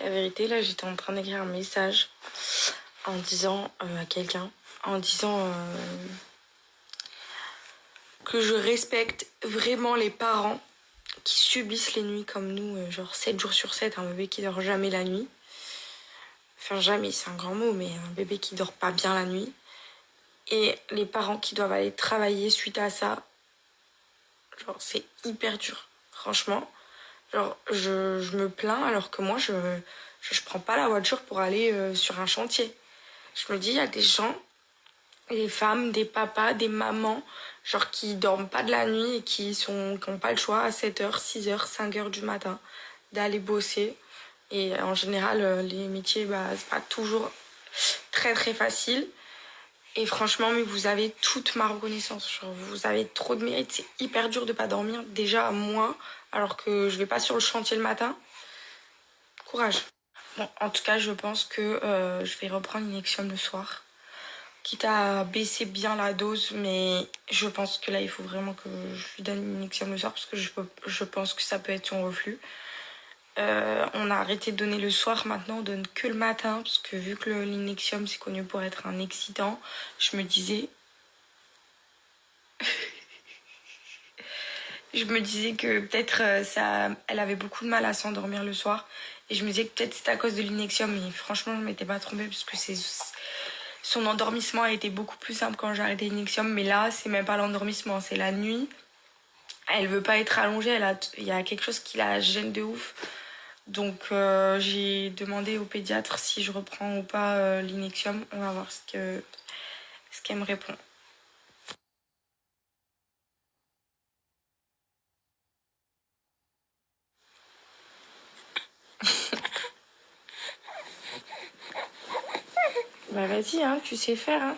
La vérité, là, j'étais en train d'écrire un message en disant à quelqu'un, en disant que je respecte vraiment les parents qui subissent les nuits comme nous, genre 7 jours sur 7, un bébé qui dort jamais la nuit. Enfin, jamais, c'est un grand mot, mais un bébé qui dort pas bien la nuit. Et les parents qui doivent aller travailler suite à ça, genre, c'est hyper dur, franchement. Genre, je me plains alors que moi, je prends pas la voiture pour aller sur un chantier. Je me dis, il y a des gens, des femmes, des papas, des mamans, genre qui dorment pas de la nuit et qui ont pas le choix à 7h, 6h, 5h du matin d'aller bosser. Et en général, les métiers, bah, c'est pas toujours très très facile. Et franchement, mais vous avez toute ma reconnaissance. Genre, vous avez trop de mérite. C'est hyper dur de pas dormir. Déjà, moi, alors que je vais pas sur le chantier le matin. Courage. Bon, en tout cas, je pense que je vais reprendre une Nexium le soir. Quitte à baisser bien la dose, mais je pense que là, il faut vraiment que je lui donne une Nexium le soir parce que je pense que ça peut être son reflux. On a arrêté de donner le soir, maintenant on donne que le matin parce que vu que l'inexium c'est connu pour être un excitant, je me disais que peut-être elle avait beaucoup de mal à s'endormir le soir et je me disais que peut-être c'était à cause de l'inexium, mais franchement je m'étais pas trompée parce que son endormissement a été beaucoup plus simple quand j'ai arrêté l'inexium, mais là c'est même pas l'endormissement, c'est la nuit. Elle veut pas être allongée, il y a quelque chose qui la gêne de ouf. Donc j'ai demandé au pédiatre si je reprends ou pas l'inexium. On va voir ce qu'elle me répond. Bah vas-y, hein, tu sais faire. Hein.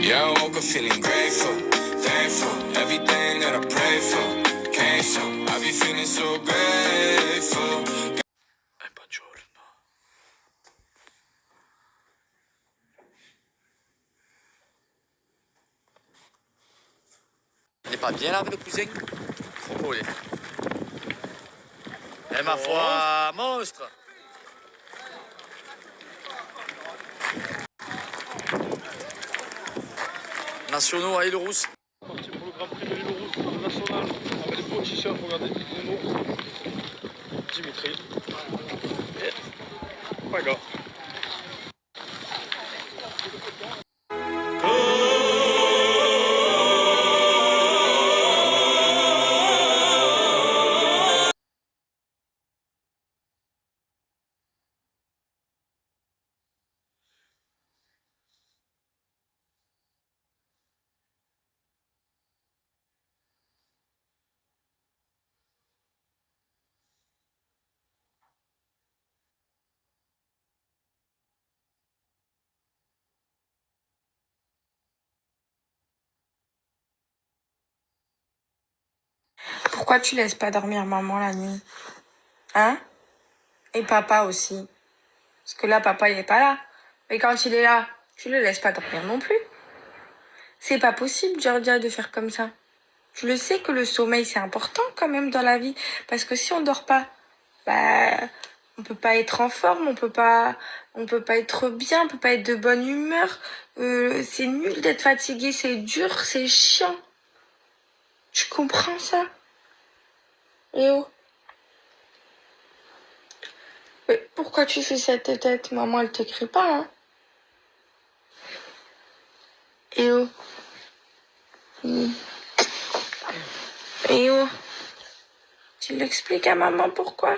Yeah, I woke up feeling grateful, thankful, everything that I prayed for came so. I be feeling so grateful. Buongiorno. Il est pas bien là, le cousin? Trop beau, il est. Eh ma foi, monstre! Nationaux à Île-Rousse. Parti pour le Grand Prix de l'Île-Rousse national avec les beaux t-shirts, regardez, Bruno, Dimitri, et Paga. Pourquoi tu laisses pas dormir maman la nuit? Hein? Et papa aussi. Parce que là, papa, il est pas là. Mais quand il est là, tu le laisses pas dormir non plus. C'est pas possible, Georgia, de faire comme ça. Tu le sais que le sommeil, c'est important quand même dans la vie. Parce que si on dort pas, bah, On peut pas être en forme, on peut pas être bien, on peut pas être de bonne humeur. C'est nul d'être fatigué, c'est dur, c'est chiant. Tu comprends ça? Eh oh. Mais pourquoi tu fais cette tête? Maman, elle te crie pas, hein? Eh oh. Eh oh. Tu l'expliques à maman pourquoi?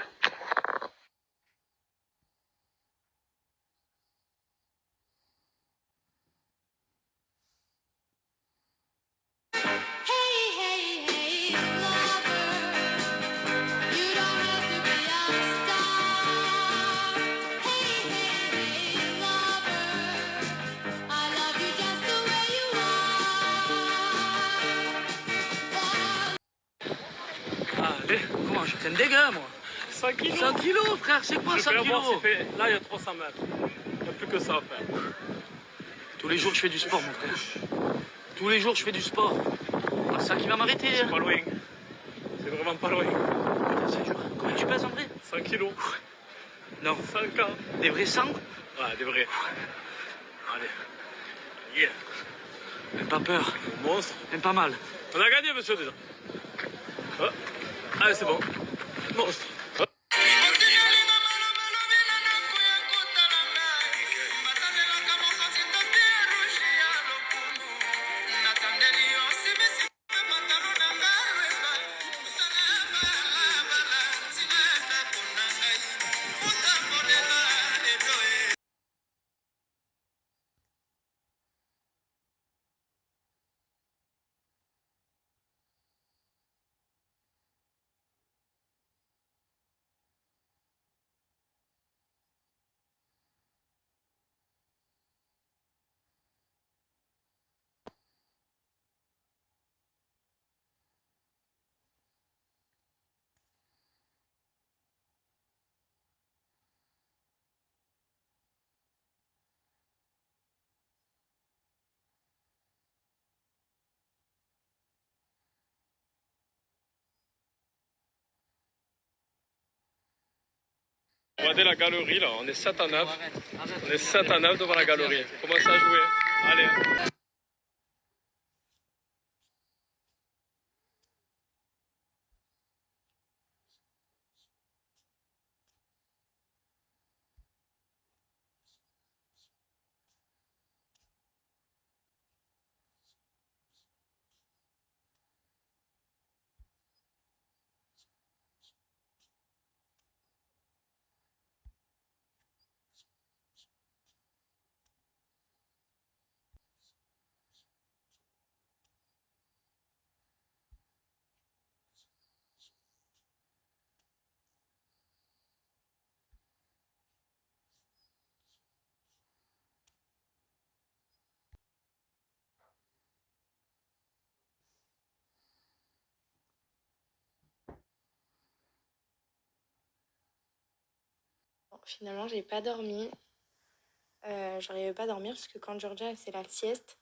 Allez, comment je fais un dégât, moi? 100 kilos. 100 kilos, frère, c'est quoi 100 kilos? Là, il y a 300 mètres. Il n'y a plus que ça à faire. Tous les jours, je fais du sport, mon frère. Tous les jours, je fais du sport. C'est ça qui va m'arrêter. C'est pas loin. C'est vraiment pas loin. C'est dur. Combien tu pèses, en vrai? 100 kilos. Non. 100 ans. Des vrais 100? Ouais, des vrais. Allez. Yeah. Même pas peur. Monstre. Même pas mal. On a gagné, monsieur, déjà. Oh. Allez, c'est bon. Monstre. Oh. Regardez la galerie là, on est 7 à 9. On est 7 à 9 devant la galerie. Commencez à jouer. Allez. Finalement, j'ai pas dormi. J'arrivais pas à dormir parce que quand Georgia faisait la sieste,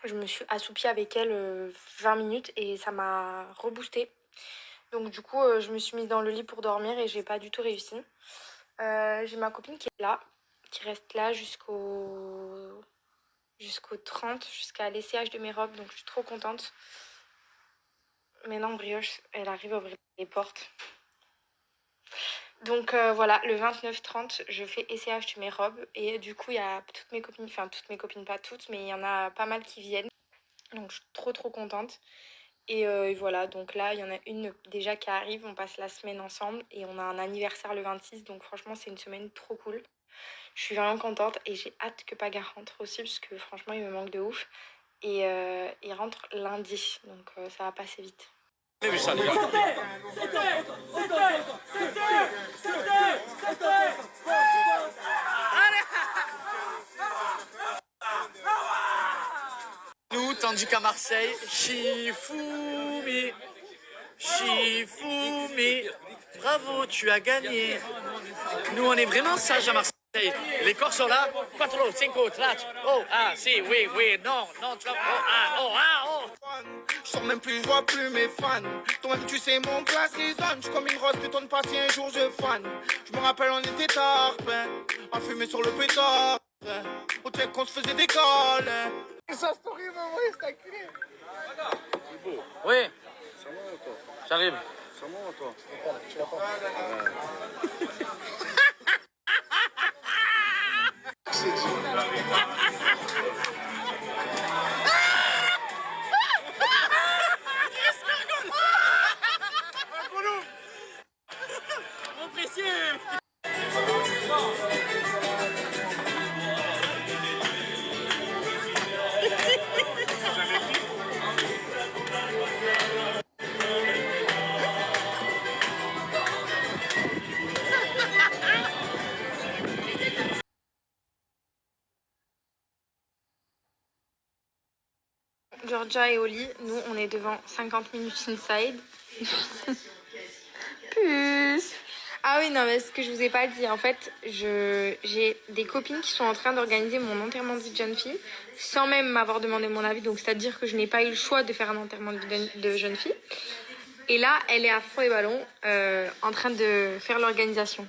je me suis assoupie avec elle 20 minutes et ça m'a reboosté. Donc du coup, je me suis mise dans le lit pour dormir et j'ai pas du tout réussi. J'ai ma copine qui est là, qui reste là jusqu'au 30, jusqu'à l'essayage de mes robes, donc je suis trop contente. Maintenant, Brioche, elle arrive à ouvrir les portes. Donc voilà, le 29-30, je fais essayage de mes robes. Et du coup, il y a toutes mes copines, pas toutes, mais il y en a pas mal qui viennent. Donc je suis trop contente. Et voilà, donc là, il y en a une déjà qui arrive. On passe la semaine ensemble et on a un anniversaire le 26. Donc franchement, c'est une semaine trop cool. Je suis vraiment contente et j'ai hâte que Paga rentre aussi parce que franchement, il me manque de ouf. Et il rentre lundi, donc ça va passer vite. Vu ça, les gars. Nous, tandis qu'à Marseille, Shifumi, bravo, tu as gagné. Nous, on est vraiment sages à Marseille. Les corps sont là. 4, 5, 3. Oh, ah, si, oui, non, tu vas. Oh, ah. sors même plus, je vois plus mes fans. Toi-même tu sais mon place résonne. J'suis comme une rose, t'étonnes pas si un jour je fan. Je me rappelle on était tard, à fumer sur le pétard. Au check qu'on se faisait des calls. Sa story maman, c'est acculé. Oui. J'arrive. C'est moi toi. Tu l'as pas. Georgia et Oli, nous on est devant 50 minutes inside. Puce. Ah oui, non, mais ce que je vous ai pas dit, en fait, j'ai des copines qui sont en train d'organiser mon enterrement de vie de jeune fille sans même m'avoir demandé mon avis, donc c'est-à-dire que je n'ai pas eu le choix de faire un enterrement de jeune fille. Et là, elle est à fond et ballon en train de faire l'organisation.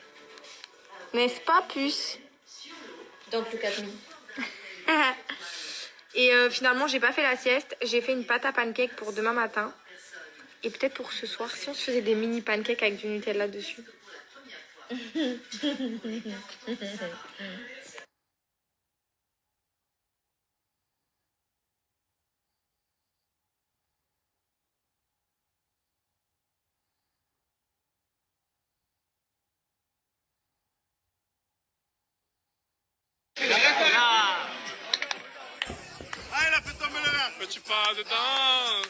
N'est-ce pas, puce? Donc le 4000. Et finalement, j'ai pas fait la sieste. J'ai fait une pâte à pancake pour demain matin. Et peut-être pour ce soir, si on se faisait des mini pancakes avec du Nutella dessus. Petit pas de danse.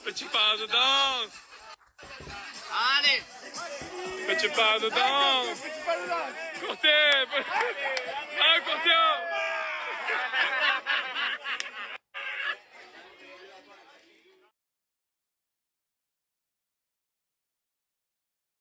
Petit pas de danse. Allez. Petit pas de danse. Courtez. Ah, courtez.